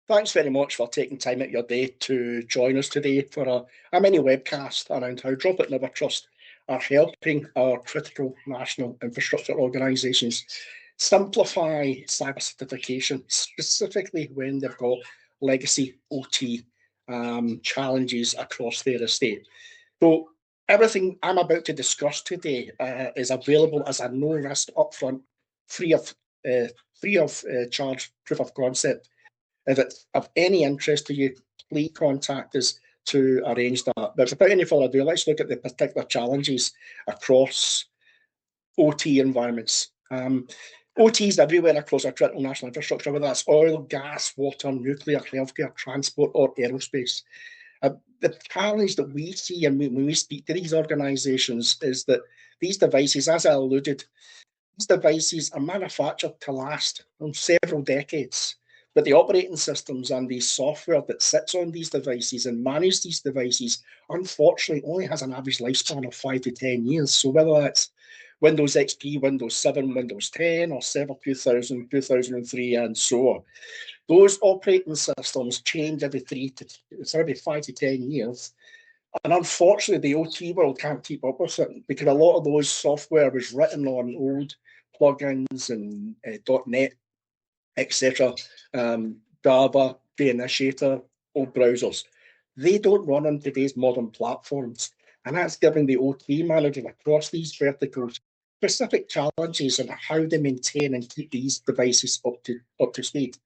Thanks very much for taking time out of your day to join us today for a mini webcast around how Droplet Never Trust are helping our critical national infrastructure organisations simplify cyber certification, specifically when they've got legacy OT challenges across their estate. So everything I'm about to discuss today is available as a no-risk upfront, free of charge proof of concept. If it's of any interest to you, please contact us to arrange that. But without any further ado, let's look at the particular challenges across OT environments. OTs everywhere across our critical national infrastructure, whether that's oil, gas, water, nuclear, healthcare, transport, or aerospace. The challenge that we see and when we speak to these organisations is that these devices, as I alluded, these devices are manufactured to last several decades. But the operating systems and the software that sits on these devices and manages these devices, unfortunately, only has an average lifespan of 5 to 10 years. So whether that's Windows XP, Windows 7, Windows 10, or Server 2000, 2003, and so on, those operating systems change every 5 to 10 years. And unfortunately, the OT world can't keep up with it because a lot of those software was written on old plugins and .NET, etc., Java, the Initiator, old browsers. They don't run on today's modern platforms. And that's giving the OT managers across these verticals specific challenges on how they maintain and keep these devices up to speed.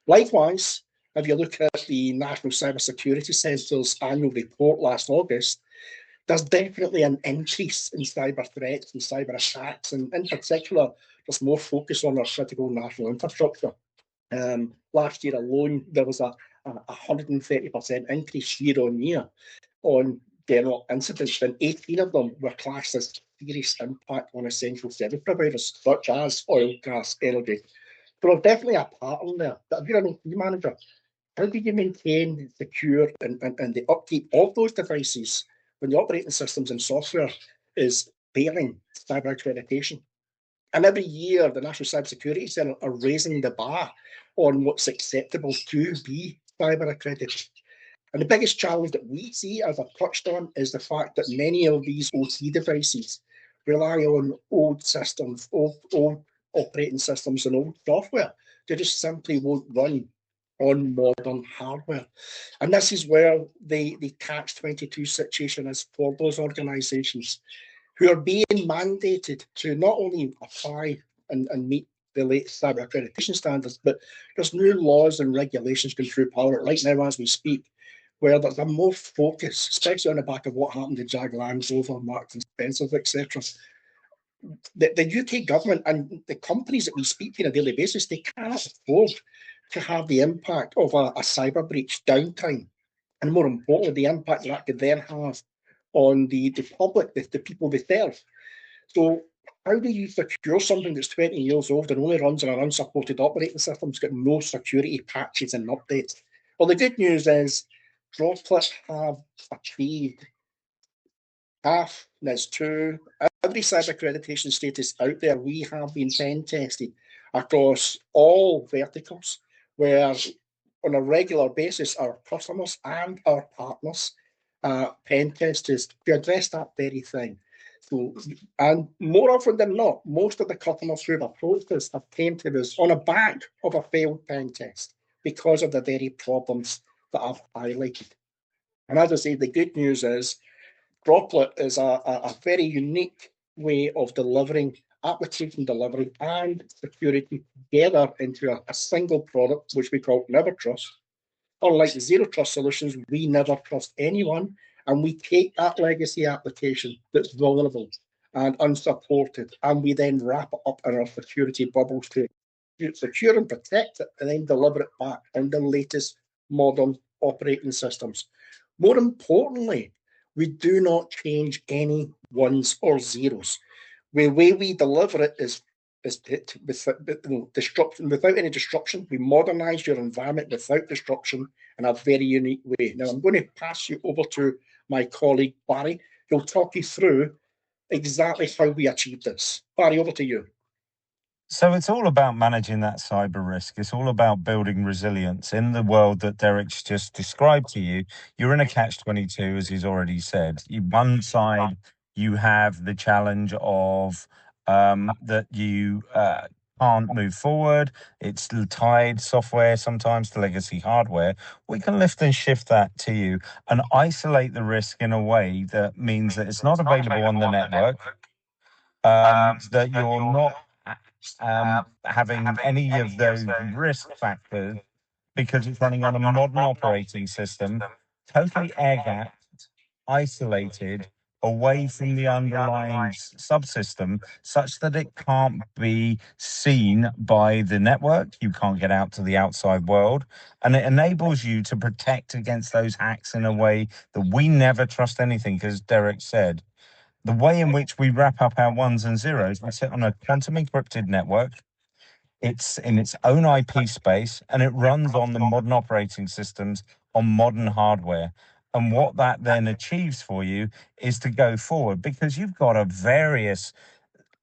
Likewise, if you look at the National Cyber Security Centre's annual report last August, there's definitely an increase in cyber threats and cyber attacks, and in particular, there's more focus on our critical national infrastructure. Last year alone, there was a 130% increase year on year on general incidents, and 18 of them were classed as serious impact on essential service providers, such as oil, gas, energy. So there's definitely a pattern there. But if you're an OT manager, how do you maintain, secure, and the upkeep of those devices when the operating systems and software is failing cyber accreditation? And every year, the National Cyber Security Centre are raising the bar on what's acceptable to be cyber accredited. And the biggest challenge that we see, as I've touched on, is the fact that many of these OT devices rely on old systems, old operating systems, and old software. They just simply won't run on modern hardware. And this is where the catch-22 situation is for those organisations who are being mandated to not only apply and meet the latest cyber accreditation standards, but there's new laws and regulations going through Parliament right now as we speak, where there's a more focus, especially on the back of what happened to Jag Land Rover, Marks and Spencer's, etc. The UK government and the companies that we speak to on a daily basis, they cannot afford to have the impact of a cyber breach downtime, and more importantly, the impact that could then have on the public, the people they serve. So how do you secure something that's 20 years old and only runs on an unsupported operating system? It's got no security patches and updates. Well, the good news is Droplet have achieved half, NIS 2, every cyber accreditation status out there. We have been pen tested across all verticals, where on a regular basis, our customers and our partners pen testers to address that very thing. So, and more often than not, most of the customers who have approached us have came to us on the back of a failed pen test because of the very problems that I've highlighted. And as I say, the good news is Droplet is a very unique way of delivering application delivery and security together into a single product, which we call Never Trust. Unlike the zero trust solutions, we never trust anyone, and we take that legacy application that's vulnerable and unsupported, and we then wrap it up in our security bubbles to secure and protect it, and then deliver it back in the latest modern operating systems. More importantly, we do not change any ones or zeros. The way we deliver it is disruption without any disruption. We modernize your environment without disruption in a very unique way. Now, I'm going to pass you over to my colleague Barry, who'll talk you through exactly how we achieve this. Barry, over to you. So it's all about managing that cyber risk. It's all about building resilience in the world that Derek's just described to you. You're in a catch-22, as he's already said. One side, you have the challenge of that you can't move forward. It's tied software sometimes to legacy hardware. We can lift and shift that to you and isolate the risk in a way that means that it's not available on the network, that you're not having any of those risk factors because it's running on a modern operating system, totally air gapped, isolated, away from the underlying subsystem, such that it can't be seen by the network. You can't get out to the outside world. And it enables you to protect against those hacks in a way that we never trust anything, because Derek said, the way in which we wrap up our ones and zeros, we sit on a quantum encrypted network. It's in its own IP space and it runs on the modern operating systems on modern hardware. And what that then achieves for you is to go forward, because you've got a various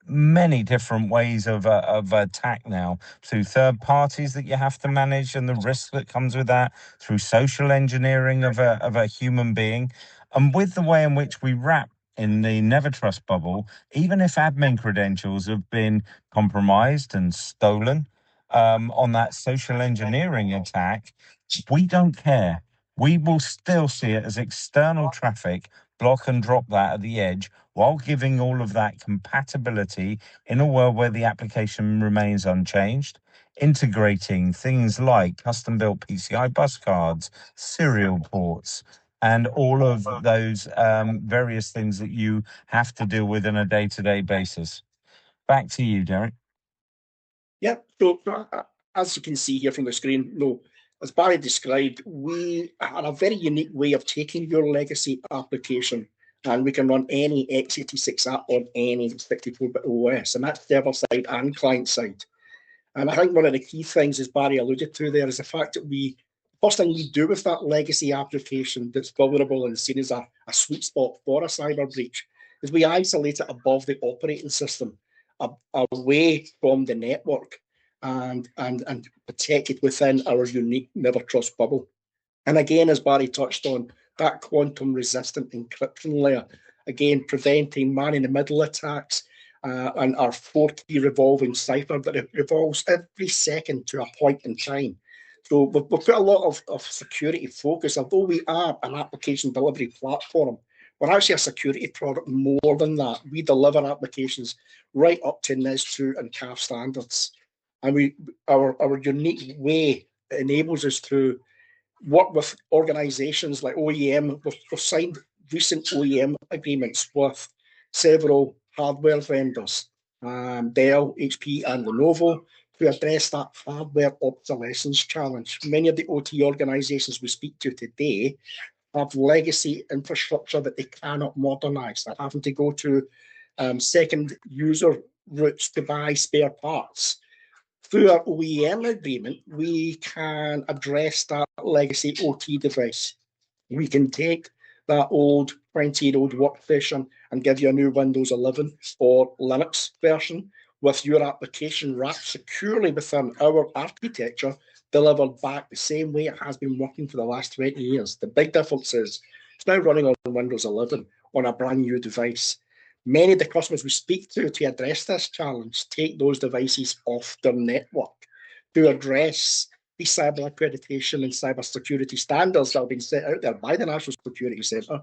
many different ways of attack now, through third parties that you have to manage and the risk that comes with that, through social engineering of a human being, and with the way in which we wrap in the never trust bubble. Even if admin credentials have been compromised and stolen on that social engineering attack, we don't care. We will still see it as external traffic, block and drop that at the edge, while giving all of that compatibility in a world where the application remains unchanged, integrating things like custom built PCI bus cards, serial ports, and all of those various things that you have to deal with on a day-to-day basis. Back to you, Derek. Yeah, so as you can see here from the screen, no, as Barry described, we are a very unique way of taking your legacy application, and we can run any x86 app on any 64-bit OS, and that's server side and client side. And I think one of the key things, as Barry alluded to there, is the fact that first thing we do with that legacy application that's vulnerable and seen as a sweet spot for a cyber breach is we isolate it above the operating system, away from the network, and protect it within our unique never trust bubble. And again, as Barry touched on, that quantum resistant encryption layer, again, preventing man in the middle attacks, and our 4-key revolving cipher that evolves every second to a point in time. So we've put a lot of security focus. Although we are an application delivery platform, we're actually a security product more than that. We deliver applications right up to NIS2 and CAF standards. And our unique way enables us to work with organizations like OEM. We've signed recent OEM agreements with several hardware vendors, Dell, HP, and Lenovo, to address that hardware obsolescence challenge. Many of the OT organizations we speak to today have legacy infrastructure that they cannot modernize. They're having to go to second user routes to buy spare parts. Through our OEM agreement, we can address that legacy OT device. We can take that old 20-year-old workstation and give you a new Windows 11 or Linux version with your application wrapped securely within our architecture, delivered back the same way it has been working for the last 20 years. The big difference is it's now running on Windows 11 on a brand new device. Many of the customers we speak to address this challenge take those devices off their network to address the cyber accreditation and cyber security standards that have been set out there by the National Security Centre.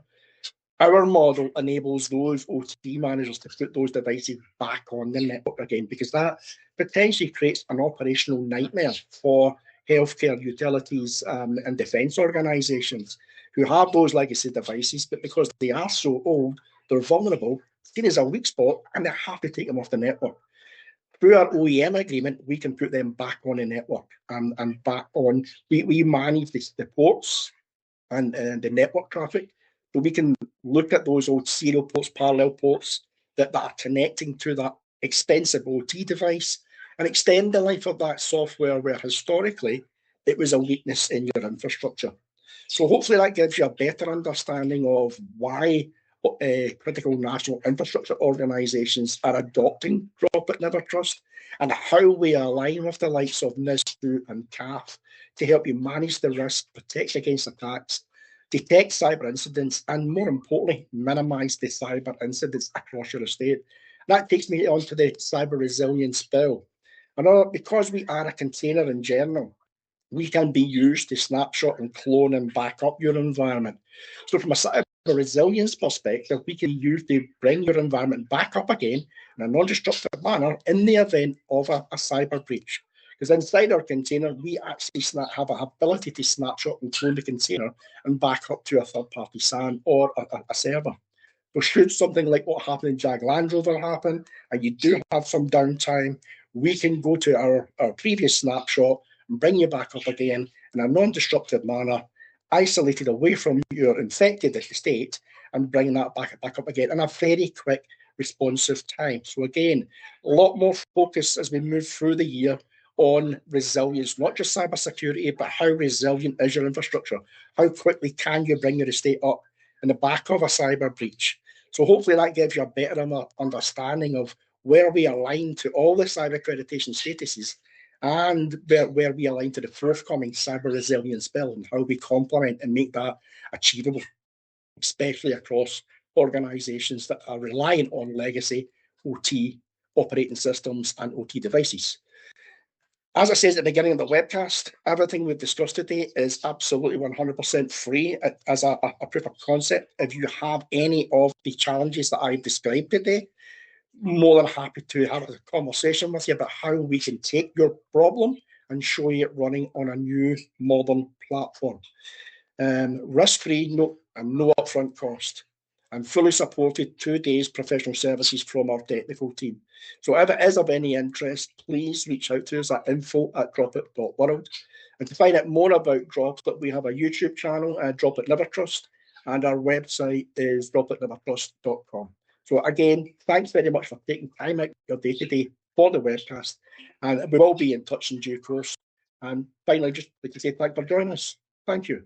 Our model enables those OT managers to put those devices back on the network again, because that potentially creates an operational nightmare for healthcare utilities and defence organisations who have those legacy devices, but because they are so old, they're vulnerable, seen as a weak spot, and they have to take them off the network. Through our OEM agreement, we can put them back on the network and back on. We manage the ports and the network traffic. So we can look at those old serial ports, parallel ports that are connecting to that expensive OT device and extend the life of that software where historically it was a weakness in your infrastructure. So hopefully that gives you a better understanding of why critical national infrastructure organisations are adopting Drop It Never Trust, and how we align with the likes of NISU and CAF to help you manage the risk, protect against attacks, detect cyber incidents, and more importantly, minimise the cyber incidents across your estate. That takes me on to the cyber resilience bill. And because we are a container in general, we can be used to snapshot and clone and back up your environment. So from a cyber resilience perspective, we can use to bring your environment back up again in a non-destructive manner in the event of a cyber breach. Because inside our container, we actually have an ability to snapshot and clone the container and back up to a third-party SAN or a server. So should something like what happened in Jag Land Rover happen, and you do have some downtime, we can go to our previous snapshot and bring you back up again in a non-destructive manner, isolated away from your infected state, and bring that back up again in a very quick, responsive time. So again, a lot more focus as we move through the year on resilience, not just cybersecurity, but how resilient is your infrastructure? How quickly can you bring your estate up in the back of a cyber breach? So hopefully that gives you a better understanding of where we align to all the cyber accreditation statuses and where we align to the forthcoming cyber resilience bill and how we complement and make that achievable, especially across organisations that are reliant on legacy OT operating systems and OT devices. As I said at the beginning of the webcast, everything we've discussed today is absolutely 100% free as a proof of concept. If you have any of the challenges that I've described today, more than happy to have a conversation with you about how we can take your problem and show you it running on a new modern platform. Risk-free, no upfront cost, and fully supported 2 days professional services from our technical team. So if it is of any interest, please reach out to us at info@dropit.world. And to find out more about Drop It, we have a YouTube channel, Drop It Never Trust, and our website is dropitnevertrust.com. So again, thanks very much for taking time out your day today for the webcast, and we will be in touch in due course. And finally, just like to say thanks for joining us. Thank you.